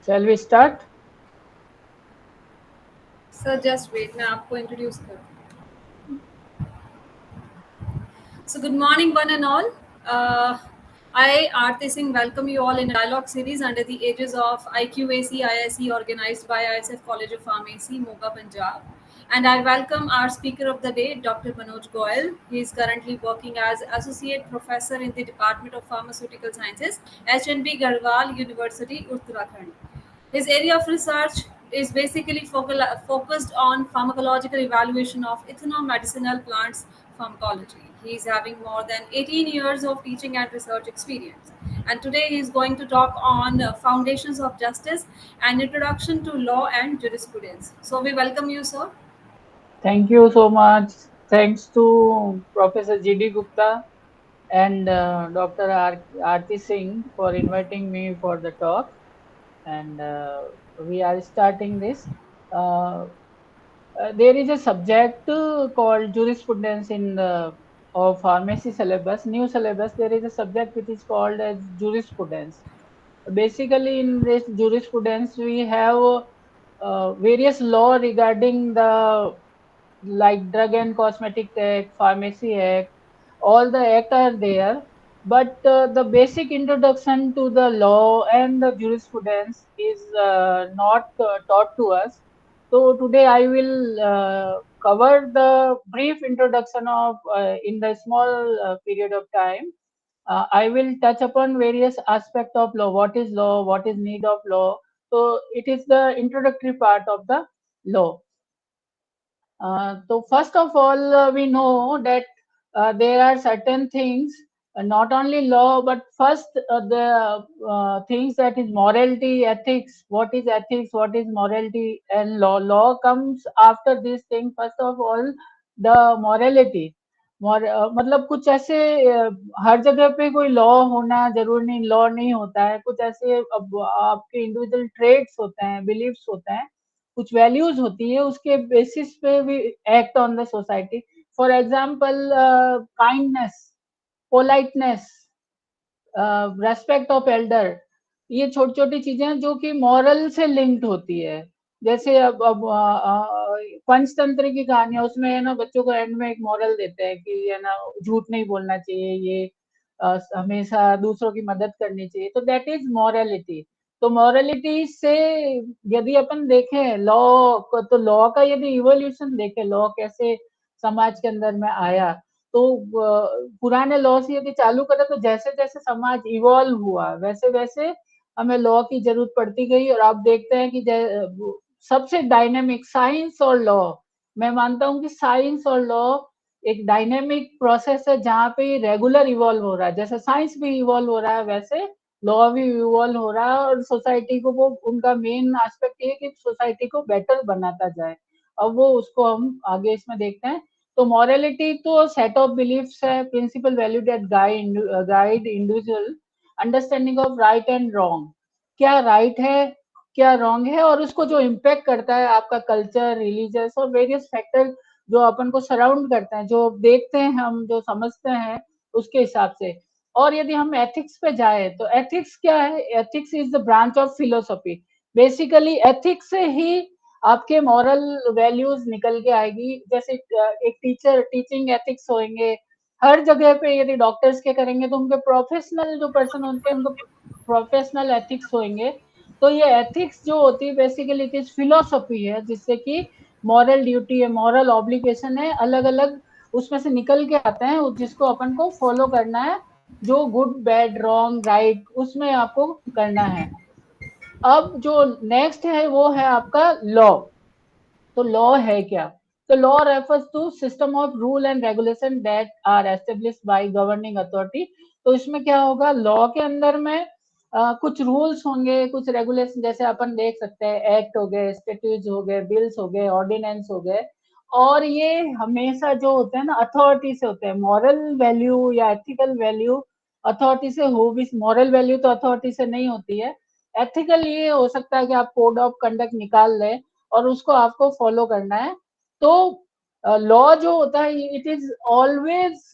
Shall we start? Sir just wait, मैं आपको introduce करूँ. So good morning one and all. uh, I, Aarti Singh, welcome you all in a dialogue series under the aegis of IQAC ISE organized by ISF College of Pharmacy, Moga, Punjab. And I welcome our speaker of the day, Dr. Manoj Goyal. He is currently working as Associate Professor in the Department of Pharmaceutical Sciences, HNB Garhwal University, Uttarakhand. His area of research is basically focused on pharmacological evaluation of ethnomedicinal plants pharmacology. He is having more than 18 years of teaching and research experience. And today he is going to talk on foundations of justice and introduction to law and jurisprudence. So we welcome you, sir. Thank you so much. Thanks to Professor G.D. Gupta and Dr. Aarti Singh for inviting me for the talk. And we are starting this. Uh, there is a subject called jurisprudence in the of pharmacy syllabus, new syllabus. There is a subject which is called as jurisprudence. Basically, in this jurisprudence, we have various law regarding the like Drug and Cosmetic Act, Pharmacy Act, all the act are there. But the basic introduction to the law and the jurisprudence is not taught to us. So today I will cover the brief introduction of in the small period of time. I will touch upon various aspects of law. What is law? What is need of law? So it is the introductory part of the law. So first of all, we know that there are certain things, not only law, but first the things that is morality, ethics. What is ethics? What is morality and law? Law comes after this thing. First of all, the morality. मतलब कुछ ऐसे हर जगह पे कोई law होना जरूरी नहीं, law नहीं होता है. कुछ ऐसे अब आपके इंडिविजुअल ट्रेड्स होते हैं, बिलीव्स होते हैं, कुछ वैल्यूज होती है, उसके बेसिस पे भी act on the society. For example kindness, politeness, respect of Elder. ये छोटी छोटी चीजें हैं जो कि मॉरल से लिंक्ड होती है. जैसे अब पंचतंत्र की कहानियां, उसमें है ना बच्चों को एंड में एक मॉरल देते हैं कि है ना झूठ नहीं बोलना चाहिए, ये हमेशा दूसरों की मदद करनी चाहिए. तो दैट इज मॉरलिटी. तो मॉरलिटी से यदि अपन देखें लॉ को, तो लॉ का यदि इवोल्यूशन देखें, लॉ कैसे समाज के अंदर में आया, तो पुराने लॉ से यदि चालू करें तो जैसे जैसे समाज इवॉल्व हुआ वैसे वैसे हमें लॉ की जरूरत पड़ती गई. और आप देखते हैं कि सबसे डायनेमिक साइंस और लॉ, मैं मानता हूं कि साइंस और लॉ एक डायनेमिक प्रोसेस है जहां पे रेगुलर इवॉल्व हो रहा है. जैसे साइंस भी इवॉल्व हो रहा है वैसे लॉ भी इवॉल्व हो रहा है. और सोसाइटी को वो उनका मेन एस्पेक्ट ये है कि सोसाइटी को बेटर बनाता जाए. अब वो उसको हम आगे इसमें देखते हैं. तो मॉरलिटी तो सेट ऑफ बिलीफ्स है, principle value that guide individual understanding of right and wrong. क्या राइट है, क्या रॉन्ग है, और उसको जो इम्पैक्ट करता है आपका कल्चर, रिलीजियस और वेरियस फैक्टर जो अपन को सराउंड करते हैं, जो देखते हैं हम, जो समझते हैं, उसके हिसाब से. और यदि हम एथिक्स पे जाए तो एथिक्स क्या है? Ethics is the branch of philosophy. Basically ethics से ही आपके मॉरल वैल्यूज निकल के आएगी. जैसे एक टीचर टीचिंग एथिक्स होंगे हर जगह पे. यदि डॉक्टर्स के करेंगे तो उनके प्रोफेशनल जो पर्सन होते हैं उनको प्रोफेशनल एथिक्स होंगे. तो ये एथिक्स जो होती है बेसिकली इट इज फिलोसफी है, जिससे कि मॉरल ड्यूटी है, मॉरल ऑब्लिगेशन है, अलग अलग उसमें से निकल के आते हैं जिसको अपन को फॉलो करना है. जो गुड बैड रॉन्ग राइट उसमें आपको करना है. अब जो नेक्स्ट है वो है आपका लॉ. तो लॉ है क्या? तो law refers to system of rule and regulation that are established by governing authority. तो इसमें क्या होगा? लॉ के अंदर में कुछ रूल्स होंगे, कुछ रेगुलेशन. जैसे अपन देख सकते हैं एक्ट हो गए, स्टेट्यूट हो गए, बिल्स हो गए, ऑर्डिनेंस हो गए. और ये हमेशा जो होते हैं ना अथॉरिटी से होते हैं. मॉरल वैल्यू या एथिकल वैल्यू अथॉरिटी से हो भी, मॉरल वैल्यू तो अथॉरिटी से नहीं होती है. एथिकल ये हो सकता है कि आप कोड ऑफ कंडक्ट निकाल लें और उसको आपको फॉलो करना है. तो लॉ जो होता है it is always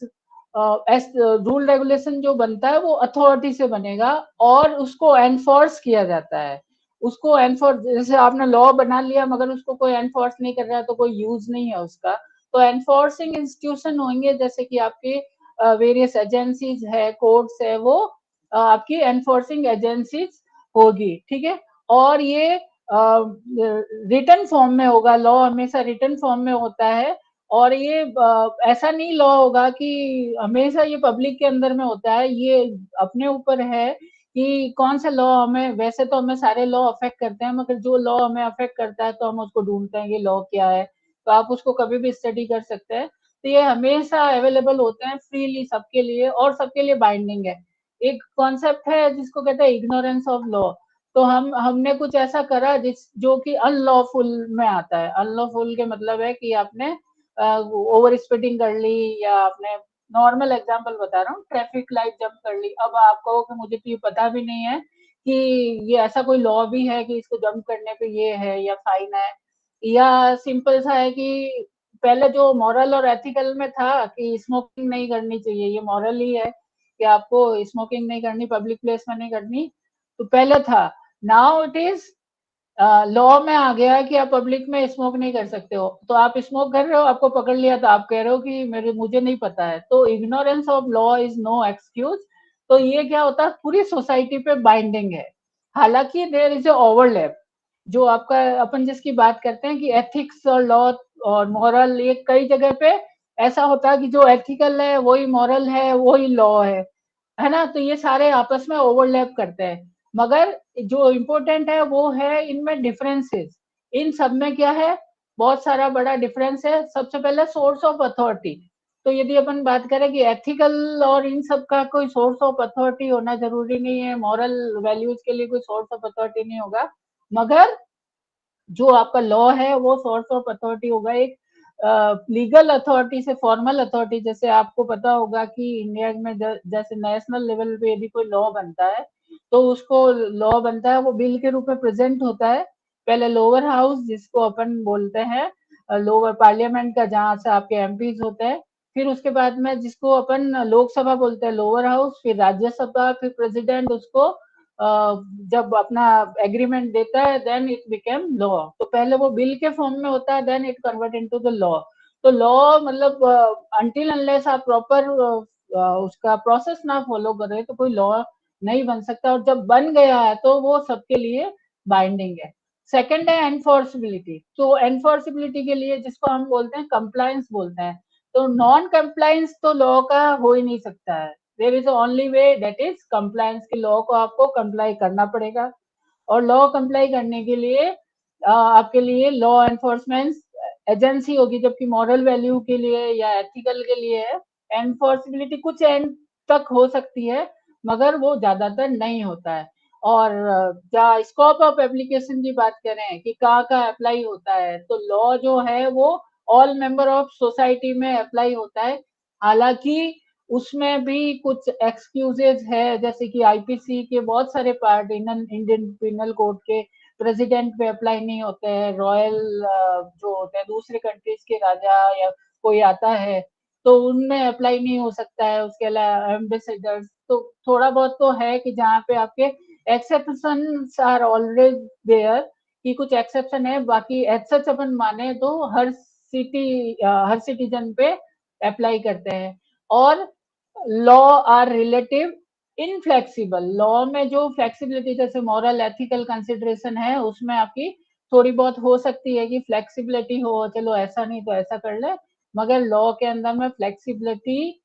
rule regulation जो बनता है वो अथॉरिटी से बनेगा और उसको एनफोर्स किया जाता है. उसको एनफोर्स, जैसे आपने लॉ बना लिया मगर उसको कोई एनफोर्स नहीं कर रहा है तो कोई यूज नहीं है उसका। तो एनफोर्सिंग इंस्टीट्यूशन होंगे, जैसे कि आपके वेरियस एजेंसीज है, कोर्ट्स है, वो आपकी एनफोर्सिंग एजेंसीज होगी, ठीक है। और ये रिटन फॉर्म में होगा, लॉ हमेशा रिटन फॉर्म में होता है। और ये ऐसा नहीं लॉ होगा कि हमेशा ये पब्लिक के अंदर में होता है, ये अपने ऊपर है कि कौन सा लॉ हमें, वैसे तो हमें सारे लॉ अफेक्ट करते हैं मगर जो लॉ हमें अफेक्ट करता है तो हम उसको ढूंढते हैं, ये लॉ क्या है, तो आप उसको कभी भी स्टडी कर सकते हैं। तो ये हमेशा अवेलेबल होते हैं फ्रीली सबके लिए, और सबके लिए बाइंडिंग है। एक कॉन्सेप्ट है जिसको कहते हैं इग्नोरेंस ऑफ लॉ। तो हमने कुछ ऐसा करा जिस जो कि अनलॉफुल में आता है। अनलॉफुल के मतलब है कि आपने ओवर स्पीडिंग कर ली, या आपने, नॉर्मल एग्जांपल बता रहा हूँ, ट्रैफिक लाइट जंप कर ली। अब आप कहो कि मुझे तो ये पता भी नहीं है कि ये ऐसा कोई लॉ भी है कि इसको जंप करने पे ये है या फाइन है। या सिंपल सा है कि पहले जो मॉरल और एथिकल में था कि स्मोकिंग नहीं करनी चाहिए, ये मॉरल ही है कि आपको स्मोकिंग नहीं करनी, पब्लिक प्लेस में नहीं करनी, तो पहले था। नाउ इट इज लॉ में आ गया है कि आप पब्लिक में स्मोक नहीं कर सकते हो। तो आप स्मोक कर रहे हो, आपको पकड़ लिया तो आप कह रहे हो कि मेरे मुझे नहीं पता है। तो ignorance of law is no excuse. तो ये क्या होता है, पूरी सोसाइटी पे बाइंडिंग है। हालांकि देयर इज ए ओवरलैप, जो आपका अपन जिसकी बात करते हैं कि एथिक्स और लॉ और मॉरल, ये कई जगह पे ऐसा होता है कि जो एथिकल है वही मॉरल है, वही लॉ है ना। तो ये सारे आपस में ओवरलैप करते हैं। मगर जो इम्पोर्टेंट है वो है इनमें डिफरेंसेस। इन सब में क्या है, बहुत सारा बड़ा डिफरेंस है। सबसे पहले सोर्स ऑफ अथॉरिटी। तो यदि अपन बात करें कि एथिकल और इन सब का कोई सोर्स ऑफ अथॉरिटी होना जरूरी नहीं है, मॉरल वैल्यूज के लिए कोई सोर्स ऑफ अथॉरिटी नहीं होगा, मगर जो आपका लॉ है वो सोर्स ऑफ अथॉरिटी होगा। एक लीगल अथॉरिटी से फॉर्मल अथॉरिटी, जैसे आपको पता होगा कि इंडिया में जैसे नेशनल लेवल पे यदि कोई लॉ बनता है तो उसको, लॉ बनता है वो बिल के रूप में प्रेजेंट होता है। पहले लोअर हाउस जिसको अपन बोलते हैं लोअर पार्लियामेंट का, जहाँ से आपके एमपीज होते हैं, फिर उसके बाद में जिसको अपन लोकसभा बोलते हैं लोअर हाउस, फिर राज्यसभा, फिर प्रेसिडेंट उसको जब अपना एग्रीमेंट देता है देन इट बिकेम लॉ। तो पहले वो बिल के फॉर्म में होता है, then it convert into the law. तो लॉ मतलब अनटिल अनलेस आप प्रॉपर उसका प्रोसेस ना फॉलो करें तो कोई लॉ नहीं बन सकता, और जब बन गया है तो वो सबके लिए बाइंडिंग है। सेकंड है एनफोर्सिबिलिटी। तो एनफोर्सिबिलिटी के लिए जिसको हम बोलते हैं कंप्लायंस बोलते हैं। तो नॉन कंप्लायंस तो लॉ का हो ही नहीं सकता है। There is only way, that is compliance. के लॉ को आपको कंप्लाई करना पड़ेगा, और लॉ कंप्लाई करने के लिए आपके लिए लॉ एनफोर्समेंट एजेंसी होगी, जबकि मॉरल वैल्यू के लिए या एथिकल के लिए है एनफोर्सिबिलिटी कुछ एंड तक हो सकती है, मगर वो ज्यादातर नहीं होता है। और क्या स्कोप ऑफ एप्लीकेशन की बात करें कि कहाँ का अप्लाई होता है, तो लॉ जो है वो ऑल मेंबर ऑफ सोसाइटी में अप्लाई होता है। हालांकि उसमें भी कुछ एक्सक्यूजेज है, जैसे कि आईपीसी के बहुत सारे पार्ट, इंडियन पिनल कोड के प्रेसिडेंट पे अप्लाई नहीं होते हैं, रॉयल जो होते हैं दूसरे कंट्रीज के राजा या कोई आता है तो उनमें अप्लाई नहीं हो सकता है। उसके अलावा एम्बेसडर्स, तो थोड़ा बहुत तो है कि जहाँ पे आपके एक्सेप्शन आर ऑलरेडी देयर, कि कुछ एक्सेप्शन है, बाकी एज सच अपन माने तो हर सिटीजन पे अप्लाई करते हैं। और law are relative inflexible. Law में जो फ्लेक्सिबिलिटी, जैसे मॉरल एथिकल कंसिडरेशन है, उसमें आपकी थोड़ी बहुत हो सकती है कि फ्लेक्सिबिलिटी हो, चलो ऐसा नहीं तो ऐसा कर ले, मगर लॉ के अंदर में फ्लेक्सिबिलिटी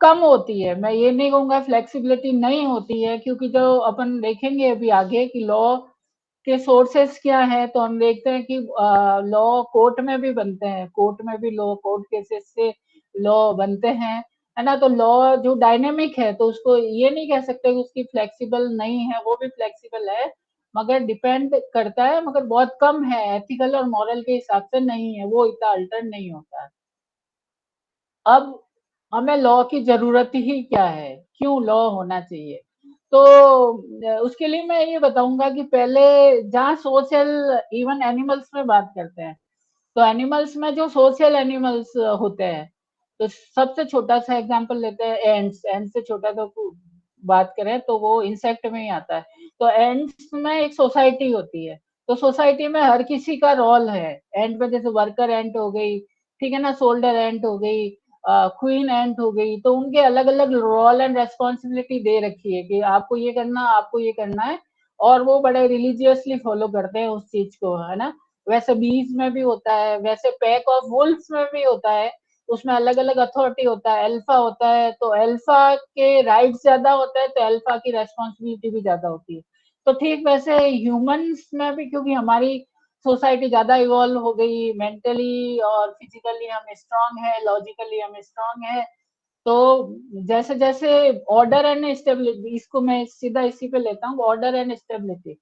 कम होती है। मैं ये नहीं कहूंगा फ्लेक्सिबिलिटी नहीं होती है, क्योंकि जो अपन देखेंगे अभी आगे कि लॉ के सोर्सेस क्या है, तो हम देखते हैं कि लॉ कोर्ट में भी बनते हैं, कोर्ट में भी लॉ, कोर्ट केसेस से लॉ बनते हैं, है ना। तो लॉ जो डायनेमिक है तो उसको ये नहीं कह सकते कि उसकी फ्लेक्सिबल नहीं है, वो भी फ्लेक्सिबल है, मगर डिपेंड करता है, मगर बहुत कम है, एथिकल और मॉरल के हिसाब से नहीं है, वो इतना अल्टर नहीं होता है। अब हमें लॉ की जरूरत ही क्या है, क्यों लॉ होना चाहिए, तो उसके लिए मैं ये बताऊंगा कि पहले, जहाँ सोशल, इवन एनिमल्स में बात करते हैं, तो एनिमल्स में जो सोशल एनिमल्स होते हैं, तो सबसे छोटा सा एग्जांपल लेते हैं एंड्स। एंड से छोटा तो बात करें तो वो इंसेक्ट में ही आता है। तो एंड्स में एक सोसाइटी होती है, तो सोसाइटी में हर किसी का रोल है। एंड में जैसे वर्कर एंट हो गई, ठीक है ना, सोल्डर एंट हो गई, क्वीन एंट हो गई, तो उनके अलग अलग रोल एंड रेस्पॉन्सिबिलिटी दे रखी है कि आपको ये करना, आपको ये करना है। और वो बड़े रिलीजियसली फॉलो करते हैं उस चीज को, है ना। वैसे बीज में भी होता है, वैसे पैक ऑफ वुल्फ्स में भी होता है। उसमें अलग अलग अथॉरिटी होता है, अल्फा होता है, तो अल्फा के राइट्स ज्यादा होता है, तो अल्फा की रेस्पॉन्सिबिलिटी भी ज्यादा होती है। तो ठीक वैसे ह्यूमंस में भी, क्योंकि हमारी सोसाइटी ज्यादा इवॉल्व हो गई, मेंटली और फिजिकली हम स्ट्रांग है, लॉजिकली हम स्ट्रांग है। तो जैसे जैसे ऑर्डर एंड स्टेबिलिटी, इसको मैं सीधा इसी पे लेता हूँ, ऑर्डर एंड स्टेबिलिटी।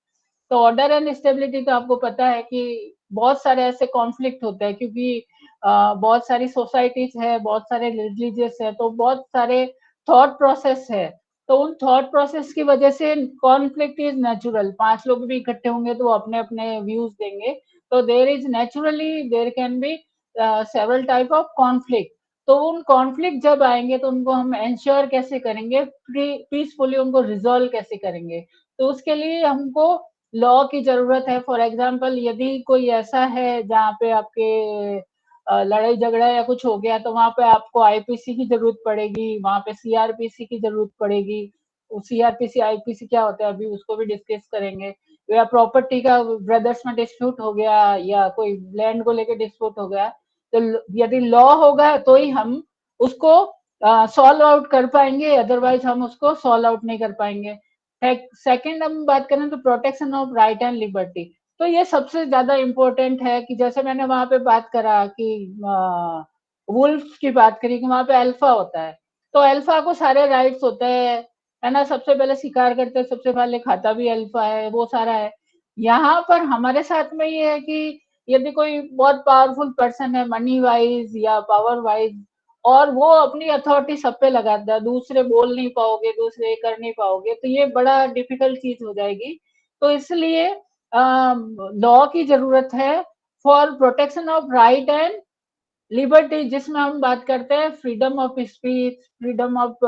तो ऑर्डर एंड स्टेबिलिटी तो आपको पता है कि बहुत सारे ऐसे कॉन्फ्लिक्ट होते हैं, क्योंकि बहुत सारी सोसाइटीज है, बहुत सारे रिलीजियस है, तो बहुत सारे थॉट प्रोसेस है। तो उन थॉट प्रोसेस की वजह से कॉन्फ्लिक्ट इज नेचुरल। 5 लोग भी इकट्ठे होंगे तो वो अपने अपने व्यूज देंगे। तो there is naturally, there can be several type of conflict. तो उन कॉन्फ्लिक्ट जब आएंगे तो उनको हम इंश्योर कैसे करेंगे, पीसफुली उनको रिजॉल्व कैसे करेंगे। तो उसके लिए हमको लॉ की जरूरत है। फॉर एग्जाम्पल, यदि कोई ऐसा है जहाँ पे आपके लड़ाई झगड़ा या कुछ हो गया, तो वहां पे आपको आईपीसी की जरूरत पड़ेगी, वहां पे सीआरपीसी की जरूरत पड़ेगी। सीआरपीसी आईपीसी क्या होता है अभी उसको भी डिस्कस करेंगे। या प्रॉपर्टी का ब्रदर्स में डिस्प्यूट हो गया, या कोई लैंड को लेकर डिस्प्यूट हो गया, तो यदि लॉ होगा तो ही हम उसको सॉल्व आउट कर पाएंगे, अदरवाइज हम उसको सॉल्व आउट नहीं कर पाएंगे। सेकंड हम बात करें तो protection of right and liberty. तो ये सबसे ज्यादा इम्पोर्टेंट है कि जैसे मैंने वहां पे बात करा कि वुल्फ की बात करी कि वहां पे अल्फा होता है, तो अल्फा को सारे राइट्स होते हैं, है ना। सबसे पहले शिकार करते हैं, सबसे पहले खाता भी अल्फा है, वो सारा है। यहाँ पर हमारे साथ में ये है कि यदि कोई बहुत पावरफुल पर्सन है, मनी वाइज या पावर वाइज, और वो अपनी अथॉरिटी सब पे लगाता है, दूसरे बोल नहीं पाओगे, दूसरे कर नहीं पाओगे, तो ये बड़ा डिफिकल्ट चीज हो जाएगी। तो इसलिए लॉ की जरूरत है for protection of right and liberty, जिसमें हम बात करते हैं freedom of speech, freedom of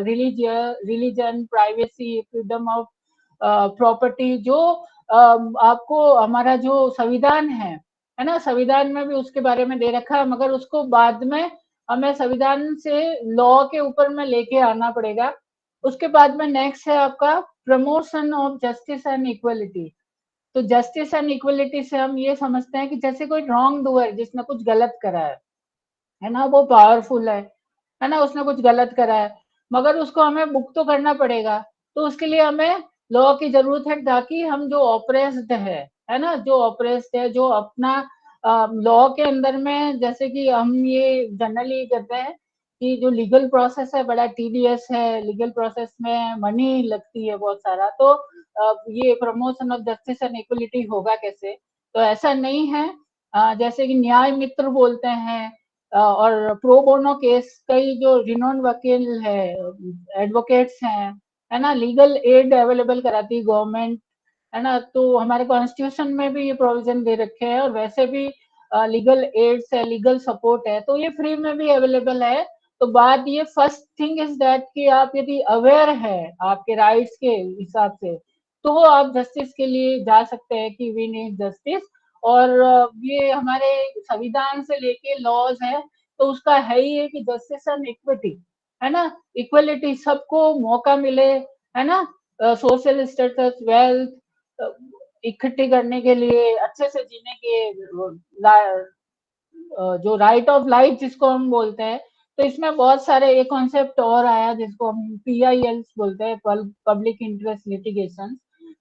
religion, privacy, freedom of property, जो आपको हमारा जो संविधान है ना, संविधान में भी उसके बारे में दे रखा है, मगर उसको बाद में हमें संविधान से लॉ के ऊपर में लेके आना पड़ेगा। उसके बाद में नेक्स्ट है आपका promotion of justice and equality. तो जस्टिस एंड इक्वलिटी से हम ये समझते हैं कि जैसे कोई रॉन्ग डूअर, जिसने कुछ गलत करा है ना, वो पावरफुल है ना, उसने कुछ गलत करा है, मगर उसको हमें बुक तो करना पड़ेगा। तो उसके लिए हमें लॉ की जरूरत है, ताकि हम जो ऑपरेस्ड है ना, जो ऑपरेस्ड है, जो अपना लॉ के अंदर में, जैसे कि हम ये जनरली कहते हैं कि जो लीगल प्रोसेस है बड़ा टीडियस है, लीगल प्रोसेस में मनी लगती है बहुत सारा, तो ये promotion of justice and equality होगा कैसे। तो ऐसा नहीं है। जैसे कि न्याय मित्र बोलते हैं, और प्रो बोनो केस, कई जो रिनोन वकील है, एडवोकेट्स हैं, है ना, लीगल एड अवेलेबल कराती है गवर्नमेंट, है ना। तो हमारे कॉन्स्टिट्यूशन में भी ये प्रोविजन दे रखे हैं, और वैसे भी लीगल एड्स है, लीगल सपोर्ट है, तो ये फ्री में भी अवेलेबल है। तो बात ये फर्स्ट थिंग इज दैट कि आप यदि अवेयर है आपके राइट्स के हिसाब से, तो वो आप जस्टिस के लिए जा सकते हैं कि वी नीड जस्टिस। और ये हमारे संविधान से लेके लॉज है, तो उसका है ही है कि जस्टिस एंड इक्विटी, है ना, इक्वलिटी, सबको मौका मिले, है ना, सोशल स्टेटस, वेल्थ इकट्ठी करने के लिए, अच्छे से जीने के जो राइट ऑफ लाइफ जिसको हम बोलते हैं। तो इसमें बहुत सारे एक कॉन्सेप्ट और आया जिसको हम पीआईएल बोलते हैं, पब्लिक इंटरेस्ट लिटिगेशन।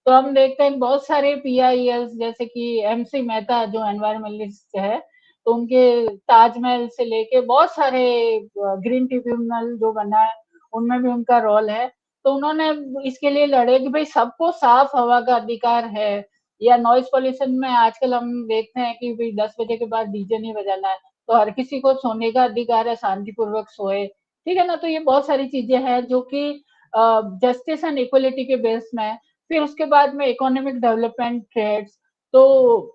तो हम देखते हैं बहुत सारे पीआईएल, जैसे कि एमसी मेहता जो एनवायरमेंटलिस्ट है, तो उनके ताजमहल से लेके बहुत सारे ग्रीन ट्रिब्यूनल जो बना है, उनमें भी उनका रोल है। तो उन्होंने इसके लिए लड़े कि भाई सबको साफ हवा का अधिकार है, या नॉइज पॉल्यूशन में आजकल हम देखते हैं कि भाई 10 बजे के बाद डीजे नहीं बजाना है, तो हर किसी को सोने का अधिकार है, शांतिपूर्वक सोए, ठीक है ना। तो ये बहुत सारी चीजें हैं जो कि जस्टिस एंड इक्वलिटी के बेस में है। फिर उसके बाद में इकोनॉमिक डेवलपमेंट ट्रेड्स। तो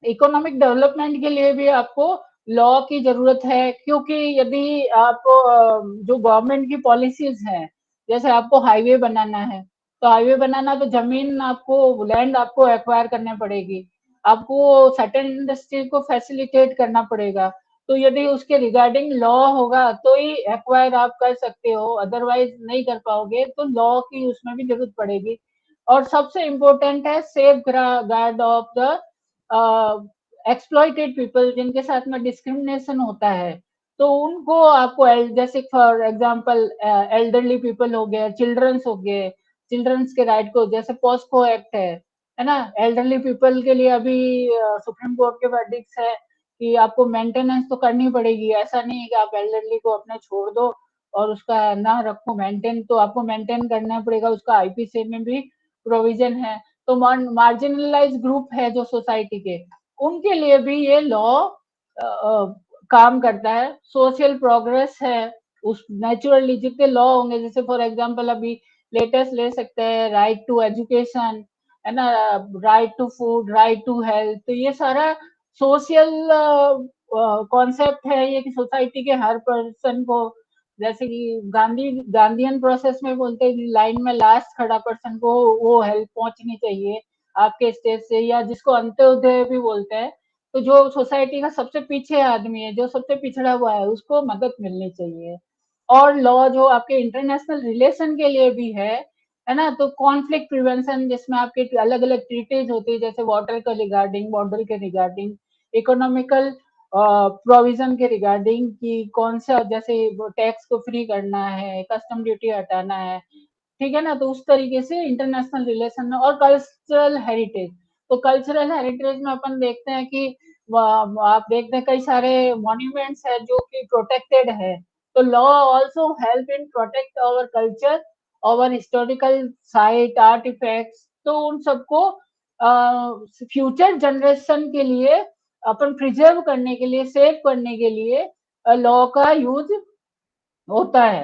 इकोनॉमिक डेवलपमेंट के लिए भी आपको लॉ की जरूरत है, क्योंकि यदि आप जो गवर्नमेंट की पॉलिसीज हैं, जैसे आपको हाईवे बनाना है, तो हाईवे बनाना तो जमीन आपको, लैंड आपको एक्वायर करने पड़ेगी, आपको सर्टेन इंडस्ट्री को फैसिलिटेट करना पड़ेगा। तो यदि उसके रिगार्डिंग लॉ होगा तो ही एक्वायर आप कर सकते हो, अदरवाइज नहीं कर पाओगे, तो लॉ की उसमें भी जरूरत पड़ेगी। और सबसे इम्पोर्टेंट है safe guard of the exploited people, जिनके साथ में डिस्क्रिमिनेशन होता है, तो उनको आपको जैसे फॉर एग्जांपल एल्डरली पीपल हो गए, चिल्ड्रंस हो गए, चिल्ड्रंस के राइट को, जैसे पॉस्को एक्ट है ना, एल्डरली पीपल के लिए अभी सुप्रीम कोर्ट के वर्डिक्स है कि आपको मेंटेनेंस तो करनी पड़ेगी, ऐसा नहीं है कि आप एल्डरली को अपने छोड़ दो और उसका ना रखो, मेंटेन तो आपको मेंटेन करना पड़ेगा, उसका आईपीसी में भी प्रोविजन है। तो मार्जिनलाइज ग्रुप है जो सोसाइटी के, उनके लिए भी ये लॉ काम करता है। सोशल प्रोग्रेस है, उस नेचुरली जितने लॉ होंगे, जैसे फॉर एग्जांपल अभी लेटेस्ट ले सकते हैं राइट टू एजुकेशन, है ना, right to food, right to health, तो ये सारा सोशल कॉन्सेप्ट है ये, कि सोसाइटी के हर पर्सन को, जैसे कि गांधीयन प्रोसेस में बोलते हैं लाइन में लास्ट खड़ा पर्सन को वो हेल्प पहुंचनी चाहिए आपके स्टेज से, या जिसको अंत्योदय भी बोलते हैं। तो जो सोसाइटी का सबसे पीछे आदमी है, जो सबसे पिछड़ा हुआ है, उसको मदद मिलनी चाहिए। और लॉ जो आपके इंटरनेशनल रिलेशन के लिए भी है ना, तो कॉन्फ्लिक्ट प्रिवेंशन, जिसमें आपके अलग अलग ट्रीटीज होती है, जैसे वाटर के रिगार्डिंग, बॉर्डर के रिगार्डिंग, इकोनॉमिकल प्रोविजन के रिगार्डिंग, कि कौन सा, जैसे टैक्स को फ्री करना है, कस्टम ड्यूटी हटाना है, ठीक है ना, तो उस तरीके से इंटरनेशनल रिलेशन में। और कल्चरल हेरिटेज, तो कल्चरल हेरिटेज में अपन देखते हैं कि आप देखते हैं कई सारे मॉन्यूमेंट्स है जो कि प्रोटेक्टेड है, तो law also help in protect our culture, our historical site, art effects, तो उन सबको फ्यूचर जनरेशन के लिए, अपन प्रिजर्व करने के लिए, सेव करने के लिए लॉ का यूज होता है।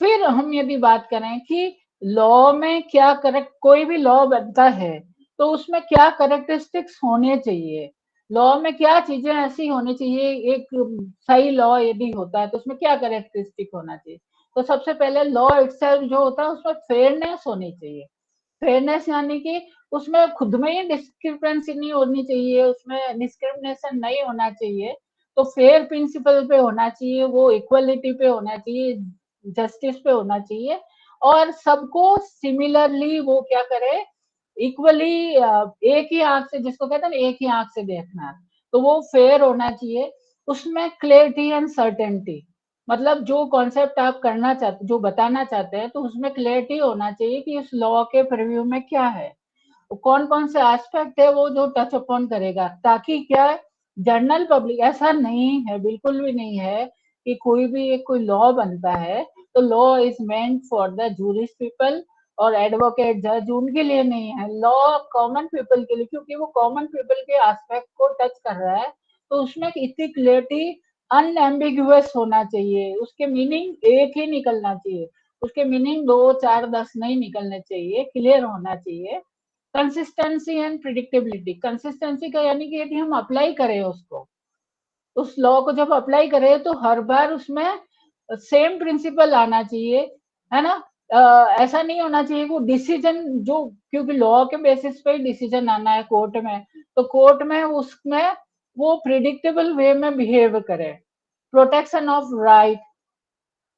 फिर हम यदि बात करें कि लॉ में क्या करेक्ट, कोई भी लॉ बनता है तो उसमें क्या करेक्टरिस्टिक्स होने चाहिए, लॉ में क्या चीजें ऐसी होनी चाहिए, एक सही लॉ यदि होता है तो उसमें क्या करेक्टरिस्टिक होना चाहिए। तो सबसे पहले लॉ इटसेल्फ जो होता है उसमें फेयरनेस होनी चाहिए। फेयरनेस यानी कि उसमें खुद में ही डिस्क्रिपेंसी नहीं होनी चाहिए, उसमें डिस्क्रिमिनेशन नहीं होना चाहिए, तो फेयर प्रिंसिपल पे होना चाहिए, वो इक्वलिटी पे होना चाहिए, जस्टिस पे होना चाहिए, और सबको सिमिलरली वो क्या करे, इक्वली, एक ही आंख से, जिसको कहते हैं ना एक ही आंख से देखना, तो वो फेयर होना चाहिए। उसमें क्लियरिटी एंड सर्टेनिटी, मतलब जो कॉन्सेप्ट आप करना चाहते, जो बताना चाहते हैं, तो उसमें क्लियरिटी होना चाहिए कि इस लॉ के प्रिव्यू में क्या है, कौन कौन से एस्पेक्ट है वो जो टच अपॉन करेगा, ताकि क्या, जनरल पब्लिक, ऐसा नहीं है, बिल्कुल भी नहीं है कि कोई भी एक कोई लॉ बनता है तो law is meant for the jurist people और एडवोकेट जज, उनके लिए नहीं है, लॉ कॉमन पीपल के लिए, क्योंकि वो कॉमन पीपल के एस्पेक्ट को टच कर रहा है, तो उसमें इतनी क्लियरिटी, अनएम्बिगुअस होना चाहिए, उसके मीनिंग एक ही निकलना चाहिए, उसके मीनिंग दो चार दस नहीं निकलने चाहिए, क्लियर होना चाहिए। कंसिस्टेंसी एंड प्रिडिक्टेबिलिटी, कंसिस्टेंसी का यानी कि यदि हम अप्लाई करें उसको, उस लॉ को जब अप्लाई करें तो हर बार उसमें सेम प्रिंसिपल आना चाहिए, है ना, ऐसा नहीं होना चाहिए वो डिसीजन जो, क्योंकि लॉ के बेसिस पे ही डिसीजन आना है कोर्ट में, तो कोर्ट में उसमें वो प्रिडिक्टेबल वे में बिहेव करे। प्रोटेक्शन ऑफ राइट,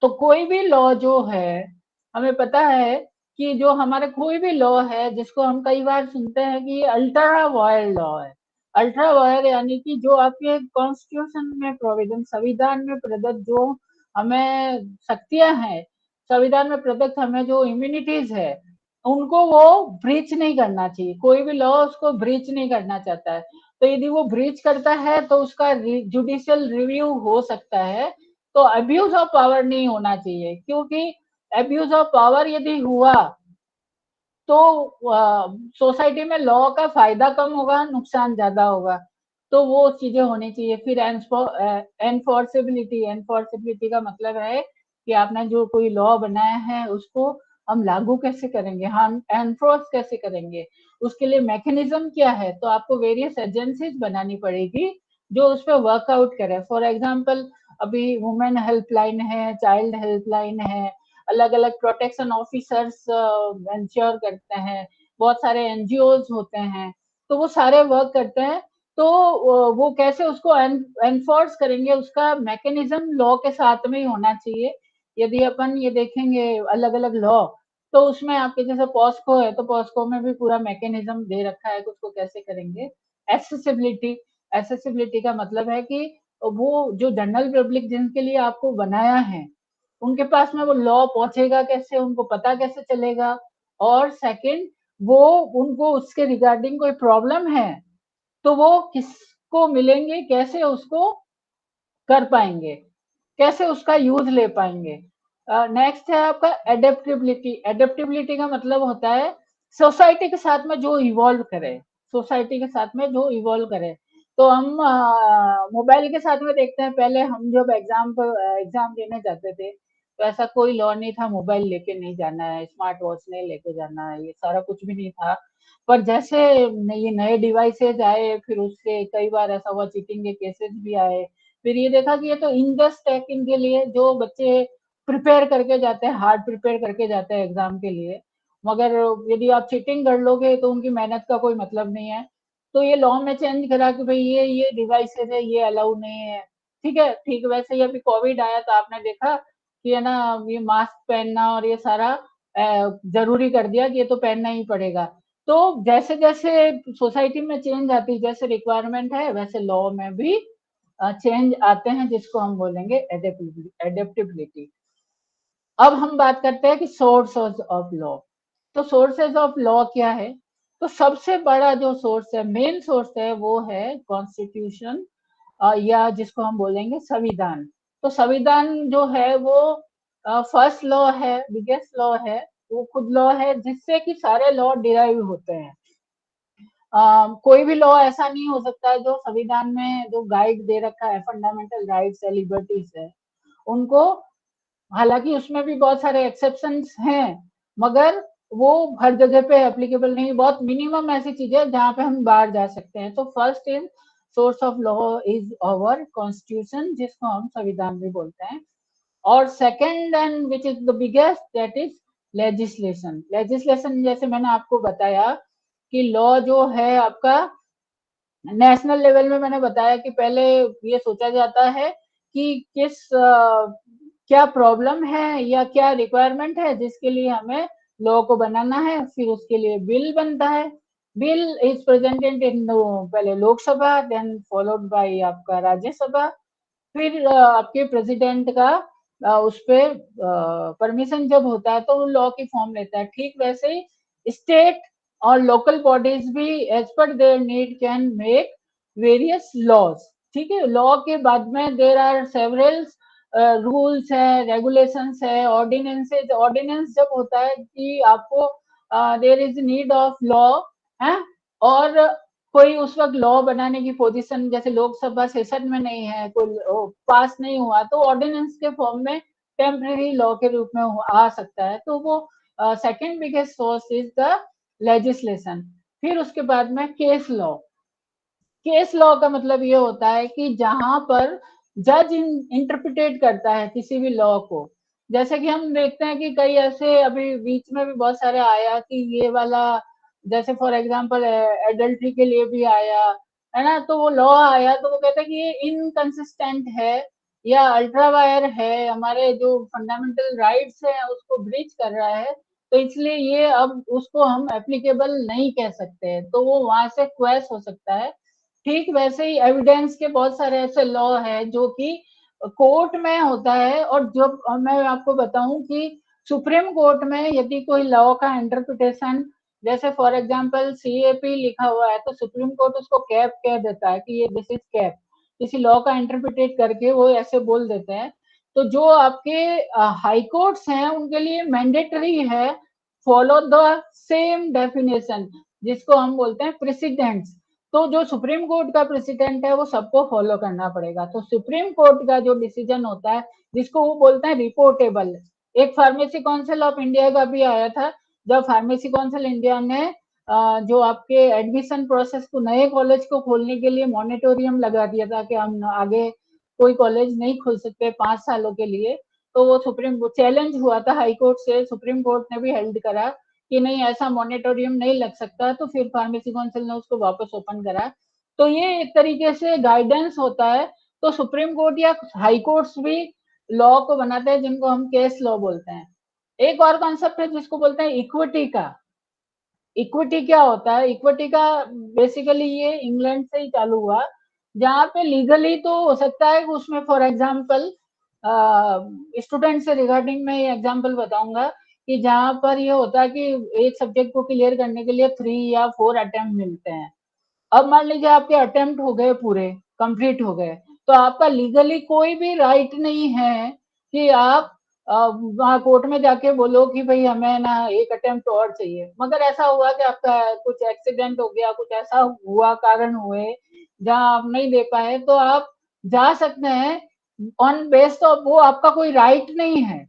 तो कोई भी लॉ जो है, हमें पता है कि जो हमारा कोई भी लॉ है जिसको हम कई बार सुनते हैं कि ये अल्ट्रा वायर लॉ है, अल्ट्रा वायर यानी कि जो आपके कॉन्स्टिट्यूशन में प्रोविजन, संविधान में प्रदत्त जो हमें शक्तियां हैं, संविधान में प्रदत्त हमें जो इम्यूनिटीज है, उनको वो ब्रीच नहीं करना चाहिए, कोई भी लॉ उसको ब्रीच नहीं करना चाहता है, तो यदि वो ब्रीच करता है तो उसका जुडिशियल रिव्यू हो सकता है। तो अब्यूज ऑफ पावर नहीं होना चाहिए, क्योंकि अब्यूज ऑफ पावर यदि हुआ तो सोसाइटी में लॉ का फायदा कम होगा, नुकसान ज्यादा होगा, तो वो चीजें होनी चाहिए। फिर एनफोर्सेबिलिटी, एनफोर्सेबिलिटी का मतलब है कि आपने जो कोई लॉ बनाया है उसको हम लागू कैसे करेंगे, हम एनफोर्स कैसे करेंगे, उसके लिए मैकेनिज्म क्या है, तो आपको वेरियस एजेंसीज बनानी पड़ेगी जो उस पर वर्कआउट करे। फॉर एग्जाम्पल अभी वुमेन हेल्पलाइन है, चाइल्ड हेल्पलाइन है, अलग अलग प्रोटेक्शन ऑफिसर्स इंश्योर करते हैं, बहुत सारे एनजीओज होते हैं, तो वो सारे वर्क करते हैं। तो वो कैसे उसको एनफोर्स करेंगे, उसका मैकेनिज्म लॉ के साथ में ही होना चाहिए। यदि अपन ये देखेंगे अलग अलग लॉ, तो उसमें आपके जैसे पॉस्को है, तो पॉस्को में भी पूरा मैकेनिज्म दे रखा है कि उसको कैसे करेंगे। एक्सेसिबिलिटी, एक्सेसिबिलिटी का मतलब है कि वो जो जनरल पब्लिक जिनके लिए आपको बनाया है, उनके पास में वो लॉ पहुंचेगा कैसे, उनको पता कैसे चलेगा। और सेकंड, वो उनको उसके रिगार्डिंग कोई प्रॉब्लम है तो वो किसको मिलेंगे, कैसे उसको कर पाएंगे, कैसे उसका यूज ले पाएंगे। नेक्स्ट है आपका एडेप्टेबिलिटी। एडेप्टेबिलिटी का मतलब होता है सोसाइटी के साथ में जो इवॉल्व करे, सोसाइटी के साथ में जो इवॉल्व करे। तो हम मोबाइल के साथ में देखते हैं, पहले हम जब एग्जाम देने जाते थे तो ऐसा कोई लॉ नहीं था मोबाइल लेके नहीं जाना है, स्मार्ट वॉच नहीं लेके जाना है, ये सारा कुछ भी नहीं था। पर जैसे ये नए डिवाइसेज आए, फिर उससे कई बार ऐसा हुआ चीटिंग के केसेस भी आए। फिर ये देखा कि ये तो इनजस्ट है इनके लिए, जो बच्चे प्रिपेयर करके जाते हैं, हार्ड प्रिपेयर करके जाते हैं एग्जाम के लिए, मगर यदि आप चीटिंग कर लोगे तो उनकी मेहनत का कोई मतलब नहीं है। तो ये लॉ में चेंज करा कि भाई ये डिवाइसेज है, ये अलाउ नहीं है। ठीक है, ठीक वैसे ही अभी कोविड आया तो आपने देखा कि है ना, ये मास्क पहनना और ये सारा जरूरी कर दिया कि ये तो पहनना ही पड़ेगा। तो जैसे जैसे सोसाइटी में चेंज आती, जैसे रिक्वायरमेंट है वैसे लॉ में भी चेंज आते हैं, जिसको हम बोलेंगे एडेप्टेबिलिटी। अब हम बात करते हैं कि सोर्सेज ऑफ लॉ। तो सोर्सेज ऑफ लॉ क्या है? तो सबसे बड़ा जो सोर्स है, मेन सोर्स है, वो है कॉन्स्टिट्यूशन, या जिसको हम बोलेंगे संविधान। तो संविधान जो है वो फर्स्ट लॉ है, बिगेस्ट लॉ है, वो खुद लॉ है जिससे कि सारे लॉ डिराइव होते हैं। कोई भी लॉ ऐसा नहीं हो सकता है जो संविधान में जो गाइड दे रखा है, फंडामेंटल राइट्स है, लिबर्टीज है, उनको, हालांकि उसमें भी बहुत सारे एक्सेप्शंस हैं, मगर वो हर जगह पे एप्लीकेबल नहीं, बहुत मिनिमम ऐसी चीजें जहां पे हम बाहर जा सकते हैं। तो first is source of law is our constitution, जिसको हम संविधान भी बोलते हैं। और second and which is the biggest, that is legislation. Legislation जैसे मैंने आपको बताया कि लॉ जो है आपका नेशनल लेवल में, मैंने बताया कि पहले ये सोचा जाता है कि क्या प्रॉब्लम है या क्या रिक्वायरमेंट है जिसके लिए हमें लॉ को बनाना है, फिर उसके लिए बिल बनता है। बिल इज प्रेजेंटेड इन पहले लोकसभा, देन फॉलोड बाय आपका राज्यसभा, फिर आपके प्रेसिडेंट का उस पे परमिशन जब होता है तो वो लॉ की फॉर्म लेता है। ठीक वैसे ही स्टेट और लोकल बॉडीज भी as per their need can make various laws. ठीक है, लॉ के बाद में देर आर सेवरल रूल्स है, रेगुलेशंस है, ऑर्डिनेंसेज। ऑर्डिनेंस जब होता है कि आपको there is need of law है, और कोई उस वक्त लॉ बनाने की पोजीशन, जैसे लोकसभा सेशन में नहीं है, कोई पास नहीं हुआ, तो ऑर्डिनेंस के फॉर्म में टेम्पररी लॉ के रूप में आ सकता है। तो वो second biggest source is the legislation. फिर उसके बाद में केस लॉ। केस लॉ का मतलब ये होता है कि जहां पर जज इंटरप्रिटेट करता है किसी भी लॉ को। जैसे कि हम देखते हैं कि कई ऐसे अभी बीच में भी बहुत सारे आया कि ये वाला, जैसे फॉर एग्जांपल एडल्ट्री के लिए भी आया है ना, तो वो लॉ आया तो वो कहते हैं कि ये इनकंसिस्टेंट है या अल्ट्रा वायर है, हमारे जो फंडामेंटल राइट्स है उसको ब्रीच कर रहा है, तो इसलिए ये अब उसको हम एप्लीकेबल नहीं कह सकते, तो वो वहां से क्वेश हो सकता है। ठीक वैसे ही एविडेंस के बहुत सारे ऐसे लॉ है जो कि कोर्ट में होता है। और जब मैं आपको बताऊं कि सुप्रीम कोर्ट में यदि कोई लॉ का इंटरप्रिटेशन, जैसे फॉर एग्जांपल सीएपी लिखा हुआ है, तो सुप्रीम कोर्ट उसको कैप कह देता है कि ये दिस इज कैप, किसी लॉ का इंटरप्रिटेट करके वो ऐसे बोल देते हैं। तो जो आपके हाई कोर्ट्स हैं उनके लिए मैंडेटरी है फॉलो द सेम डेफिनेशन, जिसको हम बोलते हैं प्रेसिडेंट्स। तो जो सुप्रीम कोर्ट का प्रेसिडेंट है वो सबको फॉलो करना पड़ेगा। तो सुप्रीम कोर्ट का जो डिसीजन होता है, जिसको वो बोलते हैं रिपोर्टेबल। एक फार्मेसी काउंसिल ऑफ इंडिया का भी आया था, जब फार्मेसी काउंसिल इंडिया ने जो आपके एडमिशन प्रोसेस को, नए कॉलेज को खोलने के लिए मॉनिटोरियम लगा दिया था कि हम आगे कोई कॉलेज नहीं खोल सकते 5 सालों के लिए। तो वो सुप्रीम चैलेंज हुआ था हाई कोर्ट से, सुप्रीम कोर्ट ने भी हेल्ड करा कि नहीं ऐसा मॉनिटोरियम नहीं लग सकता, तो फिर फार्मेसी काउंसिल ने उसको वापस ओपन करा। तो ये एक तरीके से गाइडेंस होता है। तो सुप्रीम कोर्ट या हाई कोर्ट्स भी लॉ को बनाते हैं जिनको हम केस लॉ बोलते हैं। एक और कॉन्सेप्ट है जिसको बोलते हैं इक्विटी का। इक्विटी क्या होता है? इक्विटी का बेसिकली ये इंग्लैंड से ही चालू हुआ, जहाँ पे लीगली तो हो सकता है कि उसमें फॉर एग्जांपल स्टूडेंट से रिगार्डिंग मैं ये एग्जांपल बताऊंगा कि जहाँ पर ये होता है कि एक सब्जेक्ट को क्लियर करने के लिए 3 या 4 अटेम्प्ट मिलते हैं। अब मान लीजिए आपके अटेम्प्ट हो गए, पूरे कंप्लीट हो गए, तो आपका लीगली कोई भी राइट नहीं है कि आप वहां कोर्ट में जाके बोलो कि भाई हमें ना एक अटेम्प्ट और चाहिए। मगर ऐसा हुआ कि आपका कुछ एक्सीडेंट हो गया, कुछ ऐसा हुआ, कारण हुए जहां आप नहीं दे पाए, तो आप जा सकते हैं ऑन बेस ऑफ, वो आपका कोई राइट नहीं है,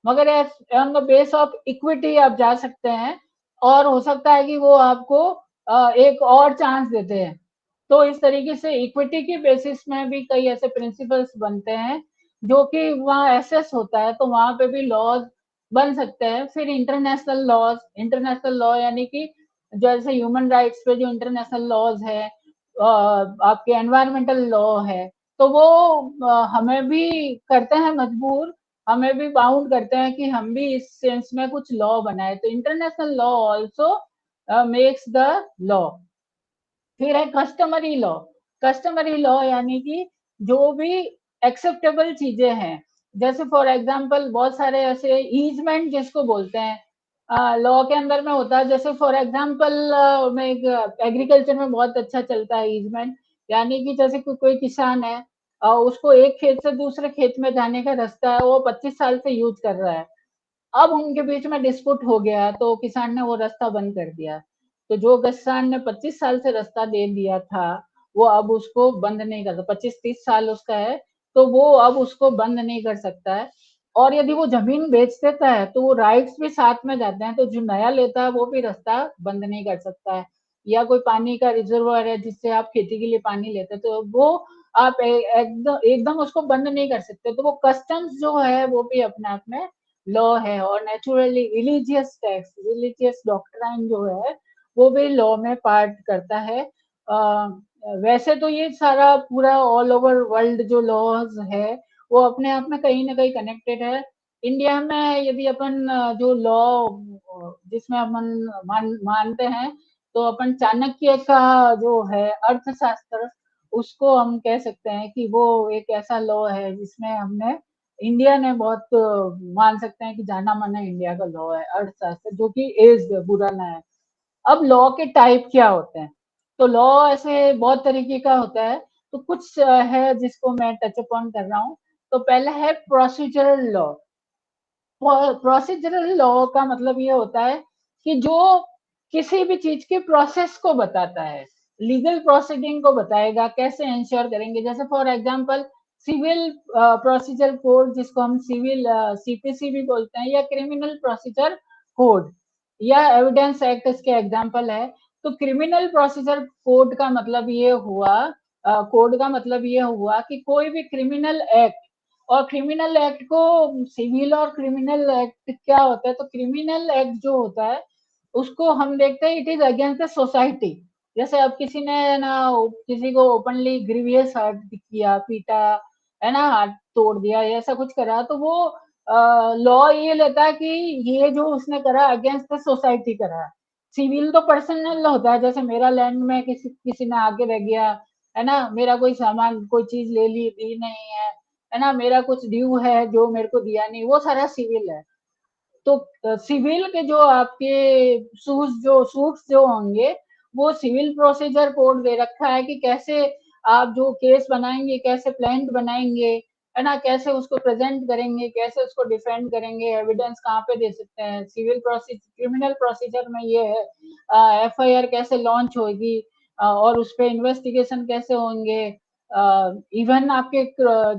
मगर on the base of equity आप जा सकते हैं। और हो सकता है कि वो आपको एक और चांस देते हैं। तो इस तरीके से इक्विटी की बेसिस में भी कई ऐसे प्रिंसिपल्स बनते हैं जो कि वहाँ एसेस होता है, तो वहां पे भी लॉज बन सकते हैं। फिर इंटरनेशनल लॉज, इंटरनेशनल लॉ यानी कि जैसे ह्यूमन राइट्स पे जो इंटरनेशनल लॉज है, आपके एनवायरमेंटल लॉ है, तो वो हमें भी करते हैं मजबूर, हमें भी बाउंड करते हैं कि हम भी इस सेंस में कुछ लॉ बनाए। तो international law also makes the law. फिर है कस्टमरी लॉ। कस्टमरी लॉ यानी कि जो भी एक्सेप्टेबल चीजें हैं, जैसे फॉर एग्जांपल बहुत सारे ऐसे ईजमेंट जिसको बोलते हैं लॉ के अंदर में होता है। जैसे फॉर एग्जांपल में एक एग्रीकल्चर में बहुत अच्छा चलता है ईजमेंट, यानी कि जैसे कोई किसान है, उसको एक खेत से दूसरे खेत में जाने का रास्ता है, वो 25 साल से यूज कर रहा है। अब उनके बीच में डिस्प्यूट हो गया तो किसान ने वो रास्ता बंद कर दिया। तो जो किसान ने 25 साल से रास्ता दे दिया था, वो अब उसको बंद नहीं कर सकता। 25-30 साल उसका है, तो वो अब उसको बंद नहीं कर सकता है। और यदि वो जमीन बेच देता है तो वो राइट्स भी साथ में जाते हैं, तो जो नया लेता है वो भी रास्ता बंद नहीं कर सकता है। या कोई पानी का रिजर्वर है जिससे आप खेती के लिए पानी लेते हैं, तो वो आप एकदम एकदम उसको बंद नहीं कर सकते। तो वो कस्टम्स जो है वो भी अपने आप में लॉ है। और naturally religious text, religious doctrine जो है वो भी लॉ में पार्ट करता है। वैसे तो ये सारा पूरा ऑल ओवर वर्ल्ड जो लॉज है वो अपने आप में कहीं ना कहीं कनेक्टेड है। इंडिया में यदि अपन जो लॉ जिसमें अपन मानते हैं, तो अपन चाणक्य का जो है अर्थशास्त्र, उसको हम कह सकते हैं कि वो एक ऐसा लॉ है जिसमें हमने इंडिया ने बहुत मान सकते हैं कि जाना माना इंडिया का लॉ है अर्थशास्त्र, जो कि एज पुराना है। अब लॉ के टाइप क्या होते हैं? तो लॉ ऐसे बहुत तरीके का होता है। तो कुछ है जिसको मैं टच अपॉन कर रहा हूँ। तो पहला है प्रोसीजरल लॉ। प्रोसीजरल लॉ का मतलब ये होता है कि जो किसी भी चीज के प्रोसेस को बताता है, लीगल प्रोसीडिंग को बताएगा, कैसे इंश्योर करेंगे। जैसे for example civil procedure code, जिसको हम सिविल सीपीसी भी बोलते हैं, या क्रिमिनल प्रोसीजर कोड या एविडेंस एक्ट इसके एग्जांपल है। तो क्रिमिनल प्रोसीजर कोड का मतलब ये हुआ, कोड का मतलब ये हुआ कि कोई भी क्रिमिनल एक्ट, और क्रिमिनल एक्ट को सिविल और क्रिमिनल एक्ट क्या होता है? तो क्रिमिनल एक्ट जो होता है उसको हम देखते हैं it is against the society. जैसे अब किसी ने ना किसी को ओपनली ग्रीवियस हर्ट किया, पीटा, है ना, हाथ तोड़ दिया या ऐसा कुछ करा, तो वो लॉ ये लेता है कि ये जो उसने करा अगेंस्ट द सोसाइटी करा। सिविल तो पर्सनल होता है, जैसे मेरा लैंड में किसी किसी ने आके रह गया, है ना, मेरा कोई सामान कोई चीज ले ली, दी नहीं है ना, मेरा कुछ ड्यू है जो मेरे को दिया नहीं, वो सारा सिविल है। तो सिविल के जो आपके सूट्स जो होंगे, वो सिविल प्रोसीजर कोड दे रखा है कि कैसे आप जो केस बनाएंगे, कैसे प्लान बनाएंगे, है ना, कैसे उसको प्रेजेंट करेंगे, कैसे उसको डिफेंड करेंगे, एविडेंस कहाँ पे दे सकते हैं। सिविल प्रोसीजर, क्रिमिनल प्रोसीजर में ये है एफआईआर कैसे लॉन्च होगी, और उस पर इन्वेस्टिगेशन कैसे होंगे। इवन आपके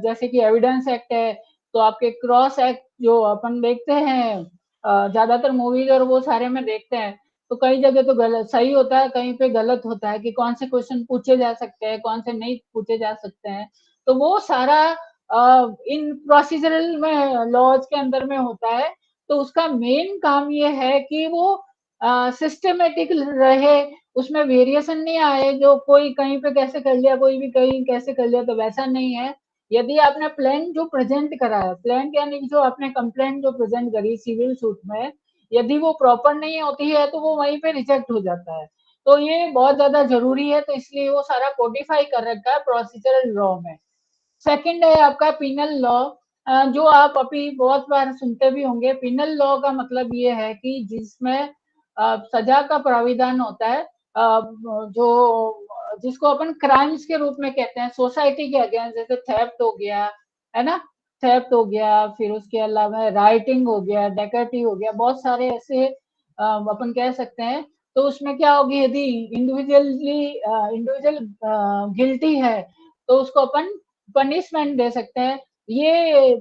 जैसे कि एविडेंस एक्ट है, तो आपके क्रॉस एक्ट जो अपन देखते हैं ज्यादातर मूवीज और वो सारे में देखते हैं, तो कई जगह तो गलत सही होता है, कहीं पे गलत होता है कि कौन से क्वेश्चन पूछे जा सकते हैं, कौन से नहीं पूछे जा सकते हैं। तो वो सारा इन प्रोसीजरल में लॉज के अंदर में होता है, तो उसका मेन काम ये है कि वो सिस्टमेटिक रहे, उसमें वेरिएशन नहीं आए, जो कोई कहीं पे कैसे कर लिया, कोई भी कहीं कैसे कर लिया, तो वैसा नहीं है। यदि आपने प्लान जो प्रेजेंट करा है, प्लान यानी कि जो आपने कंप्लेंट जो प्रेजेंट करी सिविल सूट में, यदि वो प्रॉपर नहीं होती है तो वो वहीं पे रिजेक्ट हो जाता है। तो ये बहुत ज्यादा जरूरी है, तो इसलिए वो सारा कोडिफाई कर रखा है प्रोसीजरल लॉ में। सेकंड है आपका पिनल लॉ, जो आप अभी बहुत बार सुनते भी होंगे। पिनल लॉ का मतलब ये है कि जिसमें सजा का प्राविधान होता है, जो जिसको अपन क्राइम्स के रूप में कहते हैं सोसाइटी के अगेंस्ट, जैसे थेफ्ट हो गया, है ना, थेफ्ट हो गया, फिर उसके अलावा राइटिंग हो गया, डकैती हो गया, बहुत सारे ऐसे अपन कह सकते हैं। तो उसमें क्या होगी, यदि इंडिविजुअल गिल्टी है तो उसको अपन पनिशमेंट दे सकते हैं। ये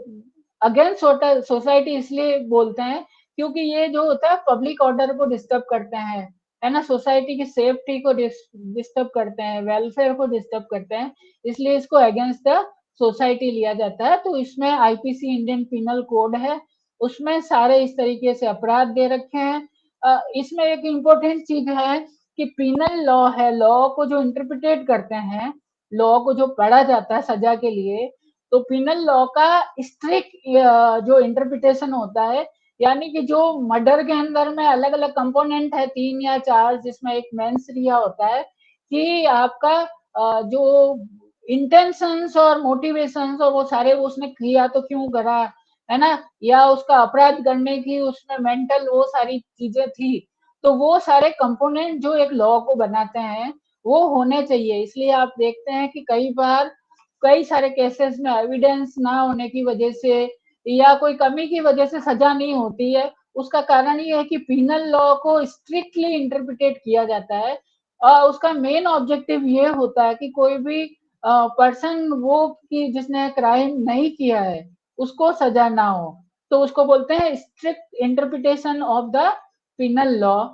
अगेंस्ट सोसाइटी इसलिए बोलते हैं क्योंकि ये जो होता है पब्लिक ऑर्डर को डिस्टर्ब करते हैं, है ना, सोसाइटी की सेफ्टी को डिस्टर्ब करते हैं, वेलफेयर को डिस्टर्ब करते हैं, इसलिए इसको अगेंस्ट द सोसाइटी लिया जाता है। तो इसमें आईपीसी इंडियन पिनल कोड है, उसमें सारे इस तरीके से अपराध दे रखे हैं। इसमें एक इम्पोर्टेंट चीज है कि पिनल लॉ है, लॉ को जो इंटरप्रिटेट करते हैं, लॉ को जो पढ़ा जाता है सजा के लिए, तो पिनल लॉ का स्ट्रिक्ट जो इंटरप्रिटेशन होता है, यानी कि जो मर्डर के अंदर में अलग अलग कंपोनेंट है, 3 या 4, जिसमें एक मेंस रिया होता है कि आपका जो इंटेंशंस और मोटिवेशंस और वो सारे वो उसने किया तो क्यों करा, है ना, या उसका अपराध करने की उसमें मेंटल वो सारी चीजें थी, तो वो सारे कंपोनेंट जो एक लॉ को बनाते हैं वो होने चाहिए। इसलिए आप देखते हैं कि कई बार कई सारे केसेस में एविडेंस ना होने की वजह से या कोई कमी की वजह से सजा नहीं होती है। उसका कारण ये है कि पिनल लॉ को स्ट्रिक्टली इंटरप्रिटेट किया जाता है, और उसका मेन ऑब्जेक्टिव ये होता है कि कोई भी पर्सन वो कि जिसने क्राइम नहीं किया है उसको सजा ना हो, तो उसको बोलते हैं strict interpretation of the penal law.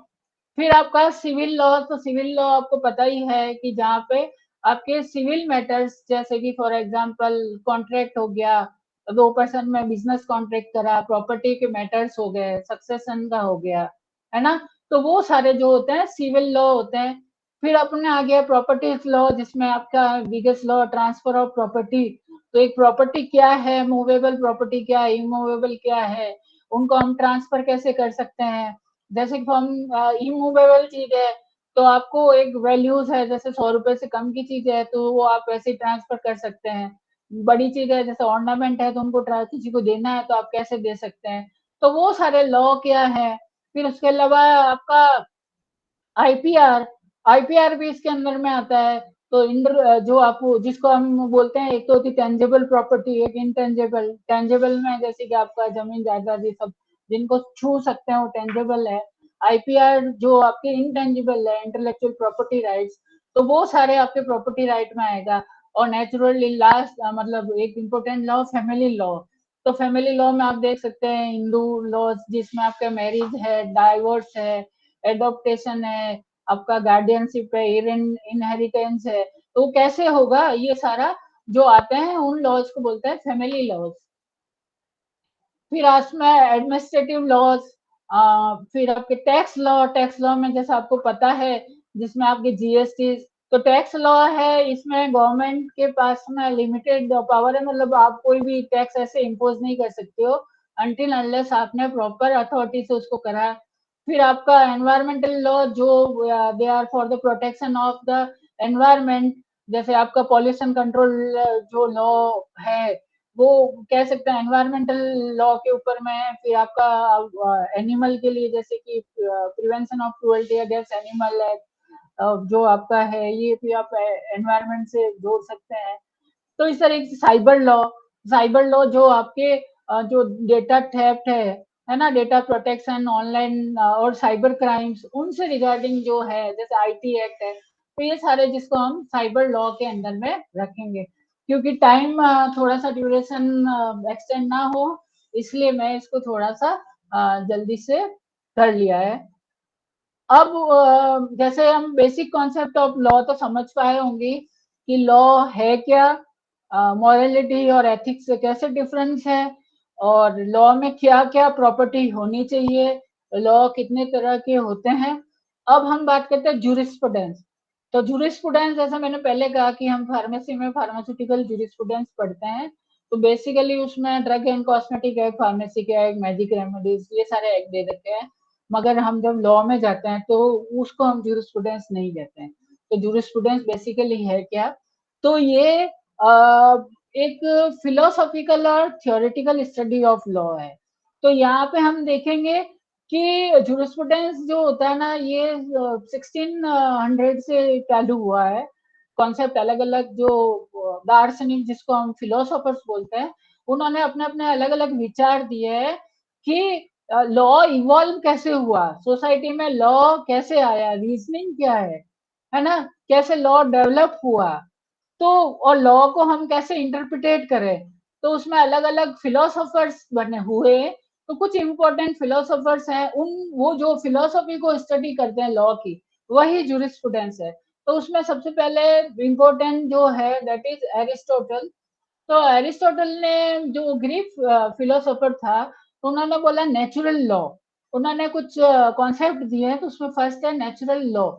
फिर आपका सिविल लॉ, तो सिविल लॉ आपको पता ही है कि जहाँ पे आपके सिविल मैटर्स, जैसे कि फॉर एग्जांपल कॉन्ट्रैक्ट हो गया, 2 पर्सन में बिजनेस कॉन्ट्रैक्ट करा, प्रॉपर्टी के मैटर्स हो गए, सक्सेशन का हो गया, है ना, तो वो सारे जो होते हैं सिविल लॉ होते हैं। फिर अपने आ गया प्रॉपर्टीज लॉ, जिसमें आपका biggest law transfer of property. तो एक प्रॉपर्टी क्या है, मूवेबल प्रॉपर्टी क्या है, इमूवेबल क्या है, उनको हम ट्रांसफर कैसे कर सकते हैं। जैसे कि हम इमूवेबल चीज है तो आपको एक वैल्यूज है, जैसे 100 रुपए से कम की चीज है तो वो आप वैसे ट्रांसफर कर सकते हैं। बड़ी चीज है जैसे ऑर्नामेंट है तो उनको किसी को देना है तो आप कैसे दे सकते हैं। तो वो सारे लॉ क्या है। फिर उसके अलावा आपका आईपीआर, आईपीआर भी इसके अंदर में आता है। तो इंटर जो आप जिसको हम बोलते हैं, एक तो होती टेंजेबल प्रॉपर्टी, एक इनटेंजेबल। टेंजेबल में जैसे कि आपका जमीन जायदाद ये सब जिनको छू सकते हैं वो टेंजेबल है। आईपीआर जो आपके इनटेंजिबल है, इंटेलेक्चुअल प्रॉपर्टी राइट्स, तो वो सारे आपके प्रॉपर्टी राइट में आएगा। और नेचुरली लास्ट मतलब एक इम्पोर्टेंट लॉ फैमिली लॉ। तो फैमिली लॉ में आप देख सकते हैं हिंदू लॉज, जिसमें आपका मैरिज है, डाइवोर्स है, एडॉप्टेशन है, आपका गार्डियनशिप है, इनहेरिटेंस है, तो कैसे होगा ये सारा जो आते हैं उन लॉज को बोलते हैं फैमिली लॉज। फिर उसमें एडमिनिस्ट्रेटिव लॉज, फिर आपके टैक्स लॉ। टैक्स लॉ में जैसा आपको पता है जिसमें आपके जीएसटी, तो टैक्स लॉ है, इसमें गवर्नमेंट के पास में लिमिटेड पावर है, मतलब आप कोई भी टैक्स ऐसे इम्पोज नहीं कर सकते हो अनटिल अनलेस आपने प्रॉपर अथॉरिटी से उसको करा। फिर आपका एनवायरमेंटल लॉ, जो they are for the protection of the environment, जैसे आपका पॉल्यूशन कंट्रोल जो लॉ है वो कह सकते हैं एनवायरमेंटल लॉ के ऊपर में है। फिर आपका एनिमल के लिए जैसे कि prevention of cruelty against animal act, जो आपका है ये भी आप एनवायरमेंट से जोड़ सकते हैं। तो इस तरह की साइबर लॉ, साइबर लॉ जो आपके जो डेटा थेफ्ट है ना, डेटा प्रोटेक्शन ऑनलाइन और साइबर क्राइम्स उनसे रिगार्डिंग जो है, जैसे आईटी एक्ट है, तो ये सारे जिसको हम साइबर लॉ के अंदर में रखेंगे। क्योंकि टाइम थोड़ा सा ड्यूरेशन एक्सटेंड ना हो, इसलिए मैं इसको थोड़ा सा जल्दी से कर लिया है। अब जैसे हम बेसिक कॉन्सेप्ट ऑफ लॉ तो समझ पाए होंगे कि लॉ है क्या, मॉरलिटी और एथिक्स से कैसे डिफरेंस है, और लॉ में क्या क्या प्रॉपर्टी होनी चाहिए, लॉ कितने तरह के होते हैं। अब हम बात करते हैं जूरिस्प्रूडेंस। तो जूरिस्प्रूडेंस, जैसा मैंने पहले कहा कि हम फार्मेसी में फार्मास्यूटिकल जूरिस्प्रूडेंस पढ़ते हैं, तो बेसिकली उसमें drug and cosmetic act, pharmacy के एक्ट, मैजिक रेमेडीज, ये सारे एक्ट दे देते हैं। मगर हम जब लॉ में जाते हैं तो उसको हम जूरिस्प्रूडेंस नहीं कहते हैं। तो जूरिस्प्रूडेंस बेसिकली है क्या? तो ये एक फिलोसॉफिकल और थियोरेटिकल स्टडी ऑफ लॉ है। तो यहाँ पे हम देखेंगे कि जूरिस्प्रूडेंस जो होता है ना, ये 1600 से चालू हुआ है। कॉन्सेप्ट अलग अलग, जो दार्शनिक जिसको हम फिलोसोफर्स बोलते हैं, उन्होंने अपने अपने अलग अलग विचार दिए हैं कि लॉ इवॉल्व कैसे हुआ, सोसाइटी में लॉ कैसे आया, रीजनिंग क्या है ना, कैसे लॉ डेवलप हुआ, तो और लॉ को हम कैसे इंटरप्रिटेट करें। तो उसमें अलग अलग फिलोसोफर्स बने हुए। तो कुछ इंपॉर्टेंट फिलोसोफर्स हैं, उन वो जो फिलोसफी को स्टडी करते हैं लॉ की, वही जूरिस्प्रूडेंस है। तो उसमें सबसे पहले इंपॉर्टेंट जो है दैट इज एरिस्टोटल। तो एरिस्टोटल ने, जो ग्रीक फिलोसोफर था, तो उन्होंने बोला नेचुरल लॉ। उन्होंने कुछ कॉन्सेप्ट दिए हैं, तो उसमें फर्स्ट है नेचुरल लॉ।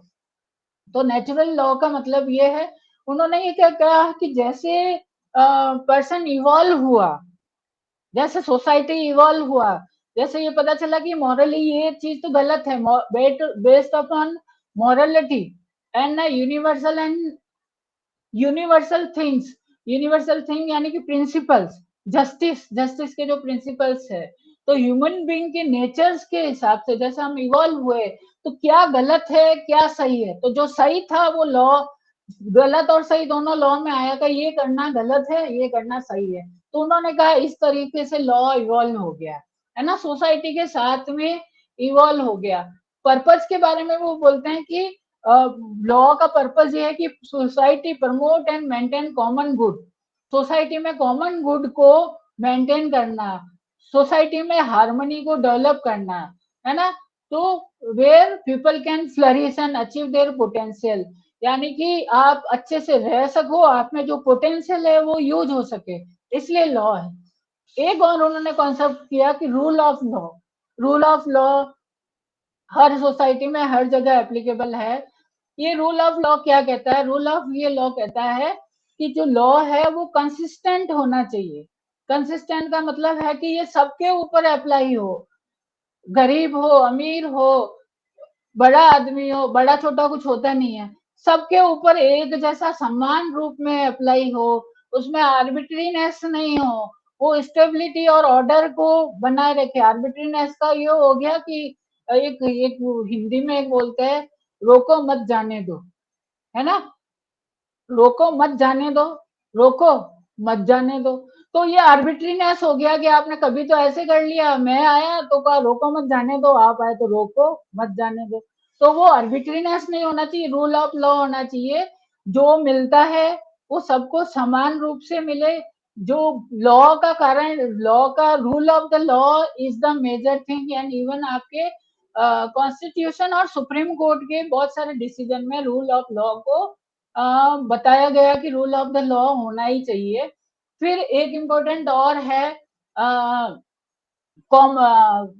तो नेचुरल लॉ का मतलब ये है, उन्होंने ये क्या कहा कि जैसे पर्सन इवॉल्व हुआ, जैसे सोसाइटी इवॉल्व हुआ, जैसे ये पता चला कि मॉरली ये चीज तो गलत है, based upon morality and universal things, universal thing यानी कि प्रिंसिपल्स, जस्टिस, जस्टिस के जो प्रिंसिपल्स है, तो ह्यूमन बीइंग के नेचर्स के हिसाब से जैसे हम इवॉल्व हुए, तो क्या गलत है क्या सही है, तो जो सही था वो लॉ, गलत और सही दोनों लॉ में आया था, ये करना गलत है, ये करना सही है। तो उन्होंने कहा इस तरीके से लॉ इवॉल्व हो गया, है ना, सोसाइटी के साथ में इवॉल्व हो गया। पर्पज के बारे में वो बोलते हैं कि लॉ का पर्पज ये है कि society promote and maintain common good, society में कॉमन गुड को मेंटेन करना, सोसाइटी में हार्मनी को डेवलप करना, है ना। तो where people can flourish and achieve their potential, यानी कि आप अच्छे से रह सको, आप में जो पोटेंशियल है वो यूज हो सके, इसलिए लॉ है। एक और उन्होंने कॉन्सेप्ट किया कि rule of law. Rule of law her society में हर जगह एप्लीकेबल है। ये रूल ऑफ लॉ क्या कहता है? रूल ऑफ ये लॉ कहता है कि जो लॉ है वो कंसिस्टेंट होना चाहिए। कंसिस्टेंट का मतलब है कि ये सबके ऊपर अप्लाई हो, गरीब हो, अमीर हो, बड़ा आदमी हो, बड़ा छोटा कुछ होता नहीं है, सबके ऊपर एक जैसा समान रूप में अप्लाई हो, उसमें आर्बिट्रीनेस नहीं हो, वो स्टेबिलिटी और ऑर्डर को बनाए रखे। आर्बिट्रीनेस का ये हो गया कि एक एक हिंदी में एक बोलते हैं, रोको मत जाने दो, है ना, रोको मत जाने दो, रोको मत जाने दो। तो ये आर्बिट्रीनेस हो गया कि आपने कभी तो ऐसे कर लिया, मैं आया तो कहा रोको मत जाने दो, आप आए तो रोको मत जाने दो। तो वो आर्बिट्रीनेस नहीं होना चाहिए, रूल ऑफ लॉ होना चाहिए। जो मिलता है वो सबको समान रूप से मिले। जो लॉ का कारण, लॉ का rule of the law is the major thing, and even आपके कॉन्स्टिट्यूशन और सुप्रीम कोर्ट के बहुत सारे डिसीजन में रूल ऑफ लॉ को बताया गया कि रूल ऑफ द लॉ होना ही चाहिए। फिर एक इम्पोर्टेंट और है,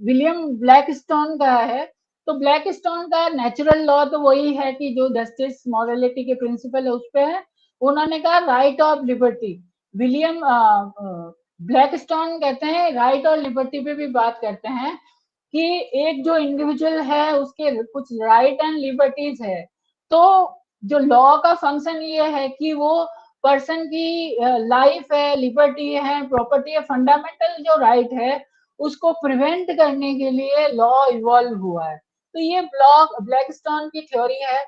विलियम ब्लैकस्टोन का है। तो ब्लैकस्टोन का नेचुरल लॉ तो वही है कि जो जस्टिस मॉरलिटी के प्रिंसिपल है उस पे है। उन्होंने कहा right of liberty. William Blackstone कहते हैं राइट और लिबर्टी पे भी बात करते हैं कि एक जो इंडिविजुअल है उसके कुछ राइट एंड लिबर्टीज है। तो जो लॉ का फंक्शन ये है कि वो पर्सन की लाइफ है, लिबर्टी है, प्रॉपर्टी है, फंडामेंटल जो राइट है उसको प्रिवेंट करने के लिए लॉ इवॉल्व हुआ है। तो ये ब्लैकस्टोन की थ्योरी है।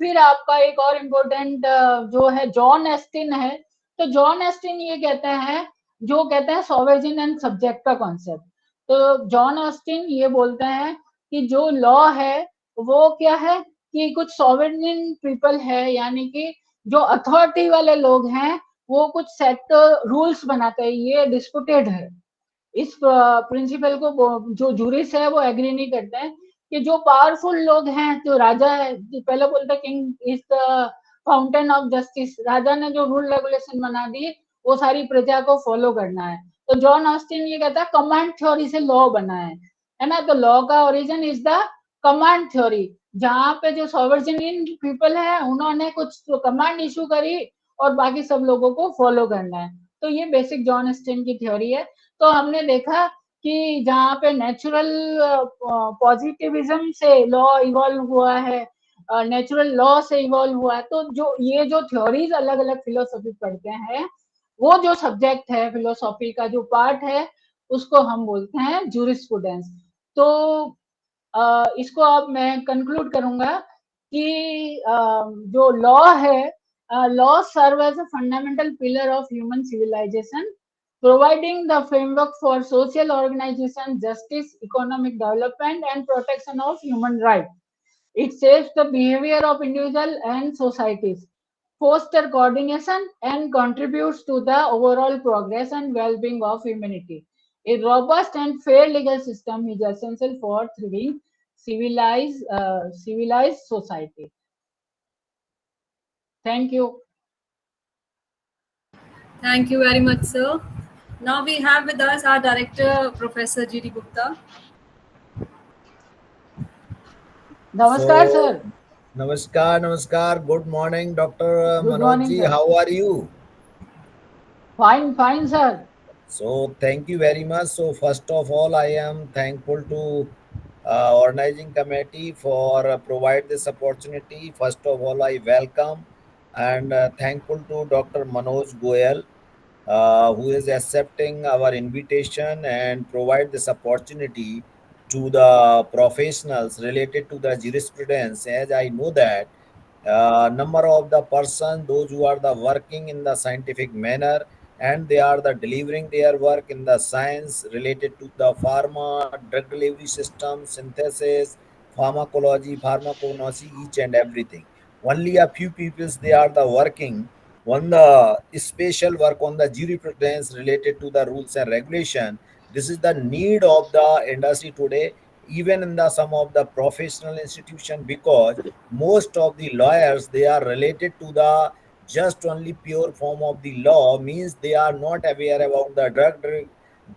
फिर आपका एक और इम्पोर्टेंट जो है जॉन एस्टिन है। तो जॉन एस्टिन ये कहते हैं, जो कहते हैं सॉवरेन एंड सब्जेक्ट का कॉन्सेप्ट। तो जॉन ऑस्टिन ये बोलते हैं कि जो लॉ है वो क्या है कि कुछ सॉवरेन पीपल है, यानी कि जो अथॉरिटी वाले लोग हैं वो कुछ सेट रूल्स बनाते हैं। ये डिस्प्यूटेड है, इस प्रिंसिपल को जो जूरिस्ट है वो एग्री नहीं करते हैं कि जो पावरफुल लोग हैं, जो राजा है, जो पहले बोलते king is the fountain of justice, राजा ने जो रूल रेगुलेशन बना दिए वो सारी प्रजा को फॉलो करना है। तो जॉन ऑस्टिन ये कहता है कमांड थ्योरी से लॉ बना है ना। तो लॉ का origin is the command theory, जहाँ पे जो सॉवर्जिन पीपल है उन्होंने कुछ कमांड इशू करी और बाकी सब लोगों को फॉलो करना है। तो ये बेसिक जॉन ऑस्टिन की थ्योरी है। तो हमने देखा कि जहाँ पे नेचुरल पॉजिटिविज्म से लॉ इवॉल्व हुआ है, नेचुरल लॉ से इवॉल्व हुआ है, तो जो ये जो थ्योरीज अलग अलग फिलोसफी पढ़ते हैं, वो जो सब्जेक्ट है फिलोसॉफी का जो पार्ट है, उसको हम बोलते हैं जूरिस्प्रूडेंस। तो इसको अब मैं कंक्लूड करूंगा कि जो लॉ है, law serve as a fundamental pillar of human civilization, providing the framework for social organization, justice, economic development, and protection of human rights. It shapes the behavior of individuals and societies, foster coordination, and contributes to the overall progress and well-being of humanity. A robust and fair legal system is essential for thriving civilized society. Thank you. Thank you very much, sir. Now we have with us our director, Professor G.D. Gupta. Namaskar, sir. Namaskar. Good morning, Dr. Good Manoj morning, ji. sir. How are you? Fine, sir. So, thank you very much. So, first of all, I am thankful to organizing committee for provide this opportunity. First of all, I welcome and thankful to Dr. Manoj Goyal, who is accepting our invitation and provide this opportunity to the professionals related to the jurisprudence. As I know that number of the person, those who are the working in the scientific manner, and they are the delivering their work in the science related to the pharma, drug delivery system, synthesis, pharmacology, pharmacognosy, each and everything. Only a few people they are the working on the special work on the jurisprudence related to the rules and regulation. This is the need of the industry today, even in the some of the professional institution, because most of the lawyers they are related to the just only pure form of the law, means they are not aware about the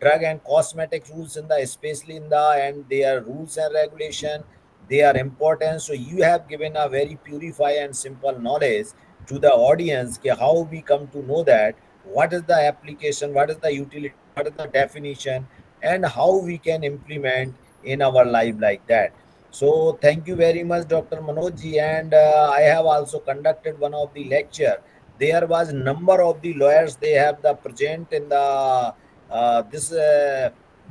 drug and cosmetic rules in the especially in the and their rules and regulation. They are important. So you have given a very purify and simple knowledge to the audience how we come to know that what is the application, what is the utility, what is the definition, and how we can implement in our life like that. So thank you very much, Dr. Manojji. And I have also conducted one of the lecture. There was number of the lawyers they have the present in the this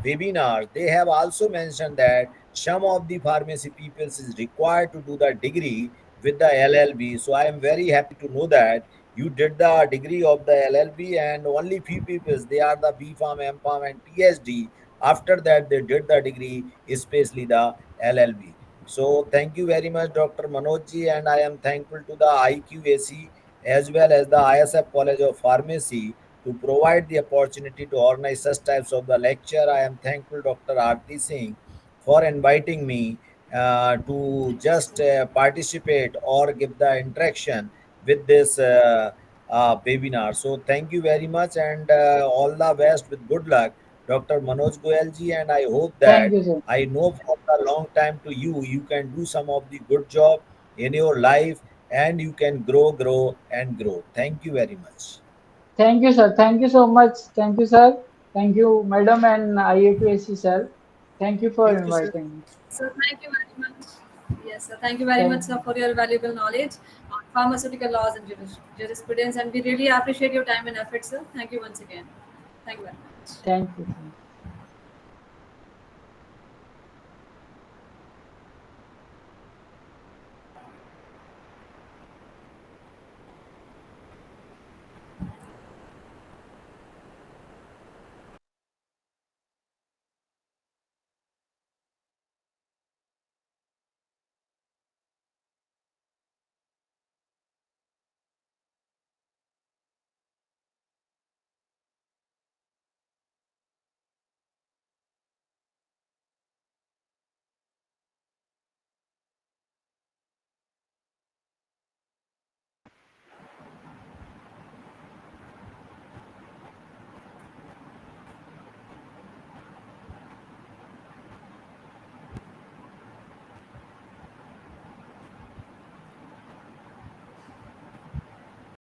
webinar. They have also mentioned that some of the pharmacy people is required to do the degree with the LLB. So I am very happy to know that you did the degree of the LLB, and only few people they are the B Pharm, M Pharm, and PhD. After that, they did the degree, especially the LLB. So thank you very much, Dr. Manojji, and I am thankful to the IQAC as well as the ISF College of Pharmacy to provide the opportunity to organize such types of the lecture. I am thankful Dr. Aarti Singh for inviting me to just participate or give the interaction with this webinar. So thank you very much, and all the best with good luck, Dr. Manoj Goyal ji, and I hope Thank that you, sir. I know for a long time to you, you can do some of the good job in your life, and you can grow and grow. Thank you very much. Thank you, sir. Thank you so much. Thank you, sir. Thank you, madam and IAQAC, sir. Thank you for Thank you, sir. inviting me. So thank you very much. Yes, sir. Thank you very much, Thank sir, you. for your valuable knowledge on pharmaceutical laws and jurisprudence. And we really appreciate your time and effort, sir. Thank you once again. Thank you very much. Thank you.